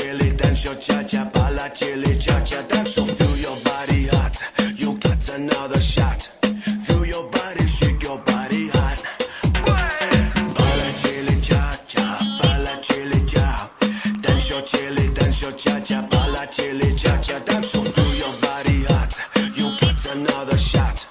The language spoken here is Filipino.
chili, dance your cha-cha, bala chili, cha-cha, dance. So feel your body hot, you got another shot. Feel your body, shake your body hot. Bala chili, cha-cha, bala chili, cha. Dance your chili, dance your cha-cha, bala chili, cha-cha, dance. So feel your body hot, you got another shot.